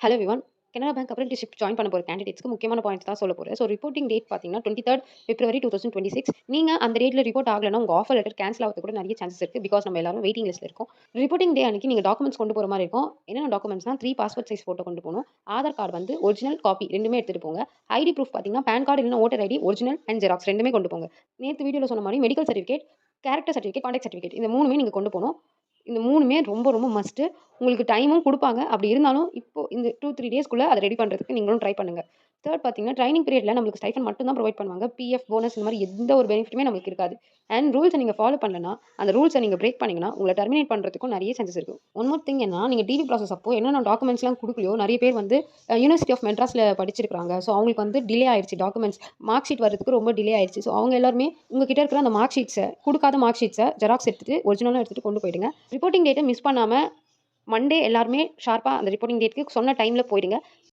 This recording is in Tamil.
Hello everyone. Canara bank apprenticeship join பண்ண போற கேண்டிடேட்ஸ்க்கு முக்கியமான பாயிண்ட்ஸ் தான் சொல்லப் போறேன். ஸோ ரிப்போர்ட்டிங் டேட் பார்த்தீங்கன்னா 23 பிப்ரவரி 2026. நீங்க அந்த டேட்ல ரிப்போர்ட் ஆகலன்னா உங்க ஆஃபர் லெட்டர் கேன்சல் ஆகறதுக்கு கூட நிறைய சான்சஸ் இருக்கு. பிகாஸ் நம்ம எல்லாரும் வெயிட்டிங் லிஸ்ட்ல இருக்கோம். ரிப்போர்ட்டிங் டே அன்னைக்கு நீங்க டாக்குமெண்ட்ஸ் கொண்டு போற மாரி இருக்கும். என்னென்ன டாக்குமெண்ட்ஸ்னா 3 பாஸ்போர்ட் சைஸ் ஃபோட்டோ கொண்டு போணும். ஆதார் கார்டு வந்து ஒரிஜினல் காப்பி 2மே எடுத்துட்டு போங்க. ஐடி ப்ரூஃப் பார்த்தீங்கன்னா பான் கார்டு இல்லன்னா voter ID original and xerox 2மே கொண்டு போங்க. நேத்து வீடியோல சொன்ன மாரி medical certificate, character certificate, contact certificate இந்த 3மே நீங்க கொண்டு போணும். இந்த 3மே ரொம்ப ரொம்ப மஸ்ட்டு. உங்களுக்கு டைமும் குடுப்பாங்க. அப்படி இருந்தாலும் இப்போ இந்த 2, 3 டேஸ்க்குள்ள அத ரெடி பண்றதுக்கு நீங்களும் ட்ரை பண்ணுங்க. 3 பார்த்தீங்கன்னா, ட்ரெய்னிங் பீரியட்ல நம்மளுக்கு ஸ்டைஃபண்ட் மட்டும் தான் புரொவைட் பண்ணுவாங்க. பிஎஃப், போனஸ் இந்த மாரி எந்த ஒரு பெனிஃபிட்டுமே நமக்கு இருக்காது. அண்ட் ரூல்ஸ நீங்க ஃபாலோ பண்ணலன்னா, அந்த ரூல்ஸ நீங்க பிரேக் பண்ணீங்கன்னா, உங்கள டெர்மினேட் பண்றதுக்கும் நெறைய சான்சஸ் இருக்கு. ஒன் மோர் திங் என்னன்னா, நீங்க டிவி ப்ராசஸ் அப்போ என்னென்ன டாக்குமெண்ட்ஸ்லாம் குடுக்கலையோ, நெறைய பேர் வந்து யுனிவர்சிட்டி ஆஃப் மெட்ராஸ்ல படிச்சிருக்காங்க. ஸோ அவங்களுக்கு வந்து டிலே ஆயிடுச்சு டாக்குமெண்ட்ஸ். மார்க் ஷீட் வரதுக்கு ரொம்ப டிலே ஆயிடுச்சு. ஸோ அவங்க எல்லாருமே உங்ககிட்ட இருக்கிற அந்த மார்க் ஷீட்ஸ குடுக்காத மார்க் ஷீட்ஸ ஜெராக்ஸ் எடுத்துட்டு, ஒரிஜினலும் எடுத்துட்டு கொண்டு போயிடுங்க. ரிப்போர்ட்டிங் டேட்ட மிஸ் பண்ணாம மண்டே எல்லாருமே ஷார்ப்பா அந்த ரிப்போர்ட்டிங் டேட்க்கு சொன்ன டைம்ல போயிடுங்க.